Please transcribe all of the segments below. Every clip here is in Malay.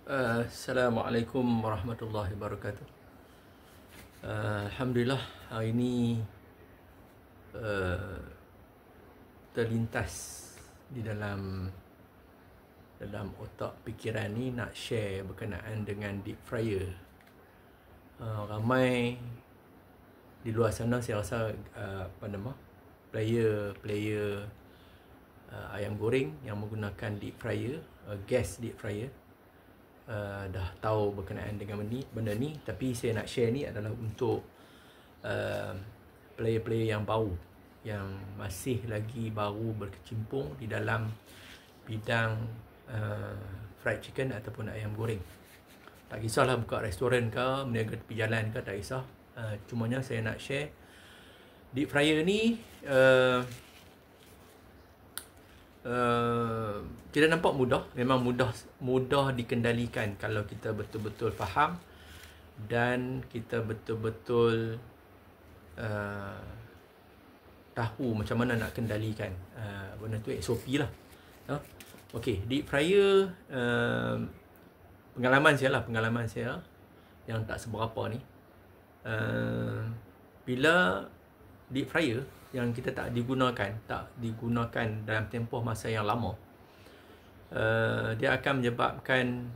Assalamualaikum warahmatullahi wabarakatuh. Alhamdulillah hari ini terlintas di dalam otak pikiran ni nak share berkenaan dengan deep fryer. Ramai di luar sana saya rasa player ayam goreng yang menggunakan deep fryer, gas deep fryer, dah tahu berkenaan dengan benda ni. Tapi saya nak share ni adalah untuk player-player yang baru, yang masih lagi baru berkecimpung di dalam bidang fried chicken ataupun ayam goreng. Tak kisahlah buka restoran ke, berniaga tepi jalan ke, tak kisah. Cumanya saya nak share deep fryer ni kita nampak mudah, memang mudah dikendalikan kalau kita betul-betul faham dan kita betul-betul tahu macam mana nak kendalikan benda tu, SOP lah. Okey, deep fryer, pengalaman saya yang tak seberapa ni, bila deep fryer yang kita tak digunakan dalam tempoh masa yang lama, dia akan menyebabkan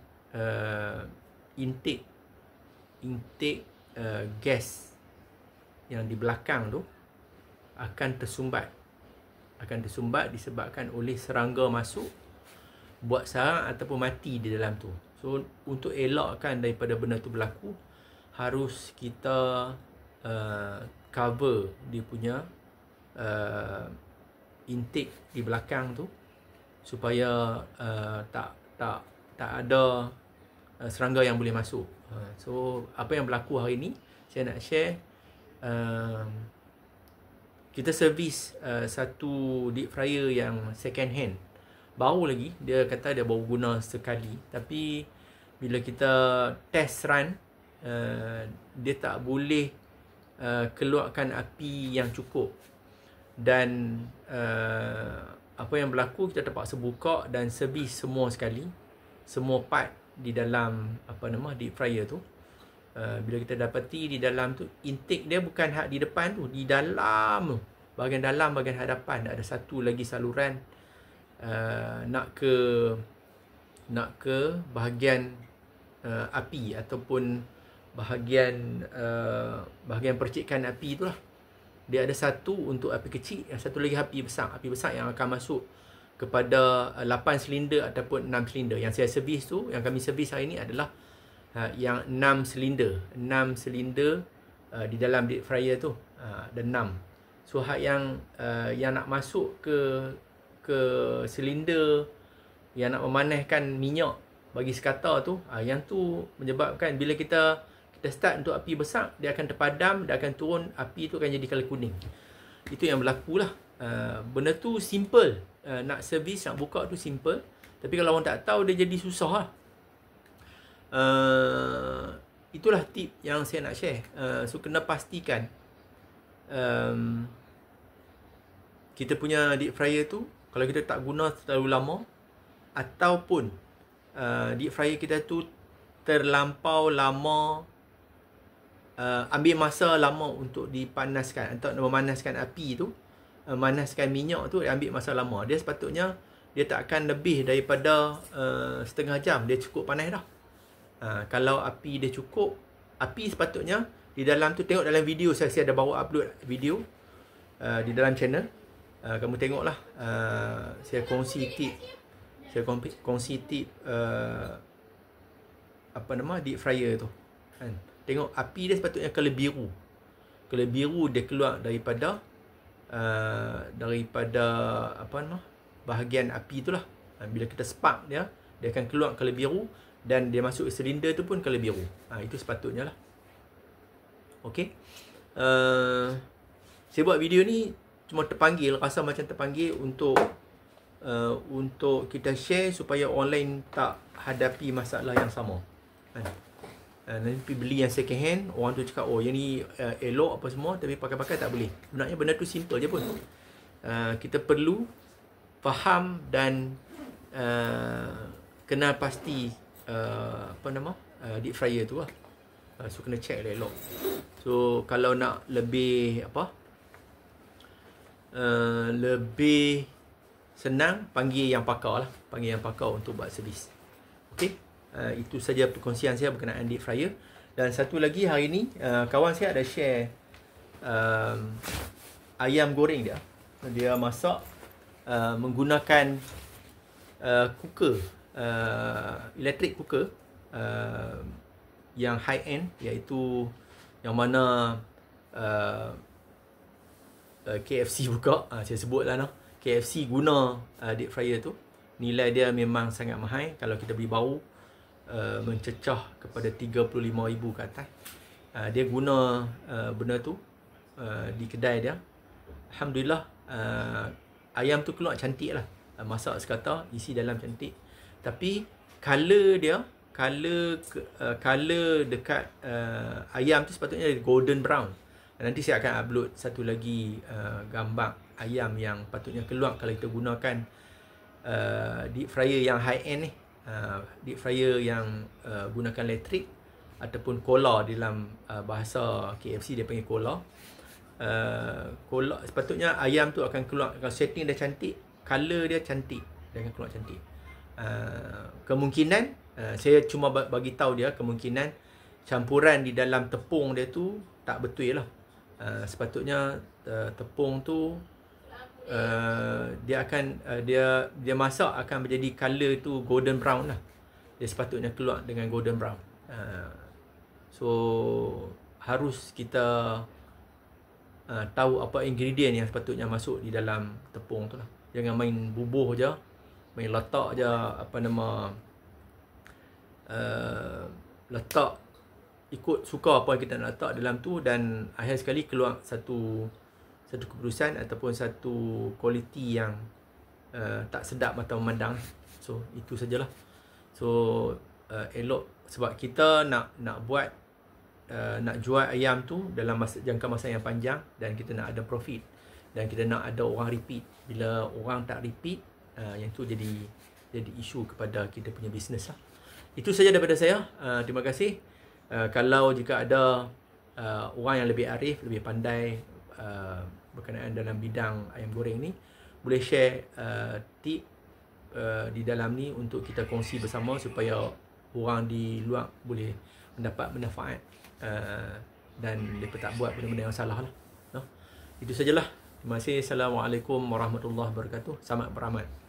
intake gas yang di belakang tu akan tersumbat disebabkan oleh serangga masuk, buat sarang ataupun mati di dalam tu. So untuk elakkan daripada benda tu berlaku, harus kita cover dia punya intake di belakang tu supaya tak ada serangga yang boleh masuk. So apa yang berlaku hari ni saya nak share. Kita servis satu deep fryer yang second hand, baru lagi, dia kata dia baru guna sekali, tapi bila kita test run, dia tak boleh keluarkan api yang cukup. Dan apa yang berlaku, kita terpaksa buka dan servis semua sekali, semua part di dalam deep fryer tu. Bila kita dapati di dalam tu, intake dia bukan hak di depan tu, di dalam tu, bahagian dalam, bahagian hadapan ada satu lagi saluran nak ke bahagian api ataupun bahagian percikan api tu lah. Dia ada satu untuk api kecil, yang satu lagi api besar yang akan masuk kepada 8 silinder ataupun 6 silinder. Yang saya servis tu, yang kami servis hari ni adalah yang 6 silinder di dalam deep fryer tu, ada 6. So hak yang nak masuk ke silinder yang nak memanaskan minyak bagi sekata tu, yang tu menyebabkan bila kita start untuk api besar, dia akan terpadam, dia akan turun, api tu akan jadi colour kuning. Itu yang berlaku lah. Benda tu simple, nak servis, nak buka tu simple, tapi kalau orang tak tahu, dia jadi susah lah. Itulah tip yang saya nak share. So kena pastikan kita punya deep fryer tu, kalau kita tak guna terlalu lama, ataupun deep fryer kita tu terlampau lama, ambil masa lama untuk dipanaskan, untuk memanaskan api tu, memanaskan minyak tu, dia ambil masa lama. Dia sepatutnya dia tak akan lebih daripada setengah jam, dia cukup panas dah. Kalau api dia cukup, api sepatutnya di dalam tu, tengok dalam video saya ada bawa upload video di dalam channel. Kamu tengoklah, saya kongsi tip deep fryer tu kan. Tengok api dia sepatutnya color biru dia keluar daripada bahagian api tu lah. Bila kita spark dia akan keluar color biru, dan dia masuk silinder tu pun color biru. Itu sepatutnya lah. Okey, saya buat video ni cuma rasa macam terpanggil untuk kita share supaya orang lain tak hadapi masalah yang sama kan. Nanti beli yang second hand, orang tu cakap, oh yang ni elok apa semua, tapi pakai-pakai tak boleh. Sebenarnya benda tu simple je pun. Kita perlu faham dan kenal pasti apa nama, deep fryer tu lah. So kena check elok. So kalau nak lebih lebih senang, panggil yang pakar lah, panggil yang pakar untuk buat servis. Okey, itu saja perkongsian saya berkenaan deep fryer. Dan satu lagi, hari ni kawan saya ada share ayam goreng dia. Dia masak menggunakan cooker, electric cooker yang high end, iaitu yang mana KFC buka, saya sebut lah KFC guna deep fryer tu. Nilai dia memang sangat mahal. Kalau kita beli baru, mencecah kepada 35,000 ke atas. Dia guna benda tu di kedai dia. Alhamdulillah, ayam tu keluar cantik lah. Masak sekata, isi dalam cantik. Tapi color dia, color dekat ayam tu sepatutnya golden brown. Nanti saya akan upload satu lagi gambar ayam yang patutnya keluar kalau kita gunakan deep fryer yang high end ni. Deep fryer yang gunakan elektrik ataupun cola, dalam bahasa KFC dia panggil cola. Cola, sepatutnya ayam tu akan keluar, kalau setting dia cantik, color dia cantik, dia akan keluar cantik. Kemungkinan saya cuma bagi tahu dia, kemungkinan campuran di dalam tepung dia tu tak betul lah. Sepatutnya tepung tu dia akan dia masak akan menjadi color tu golden brown lah. Dia sepatutnya keluar dengan golden brown. So harus kita tahu apa ingredient yang sepatutnya masuk di dalam tepung tu lah. Jangan main bubuh je, main letak je letak ikut suka apa yang kita nak letak dalam tu, dan akhir sekali keluar satu keputusan ataupun satu kualiti yang tak sedap mata memandang. So itu sajalah. So elok, sebab kita nak buat nak jual ayam tu dalam jangka masa yang panjang, dan kita nak ada profit, dan kita nak ada orang repeat. Bila orang tak repeat, yang tu jadi isu kepada kita punya bisnes lah. Itu saja daripada saya. Terima kasih. Kalau jika ada orang yang lebih arif, lebih pandai berkenaan dalam bidang ayam goreng ni, boleh share tip di dalam ni untuk kita kongsi bersama, supaya orang di luar boleh mendapat manfaat dan mereka tak buat benda-benda yang salah lah. Itu sajalah. Terima kasih. Assalamualaikum warahmatullahi wabarakatuh. Selamat beramal.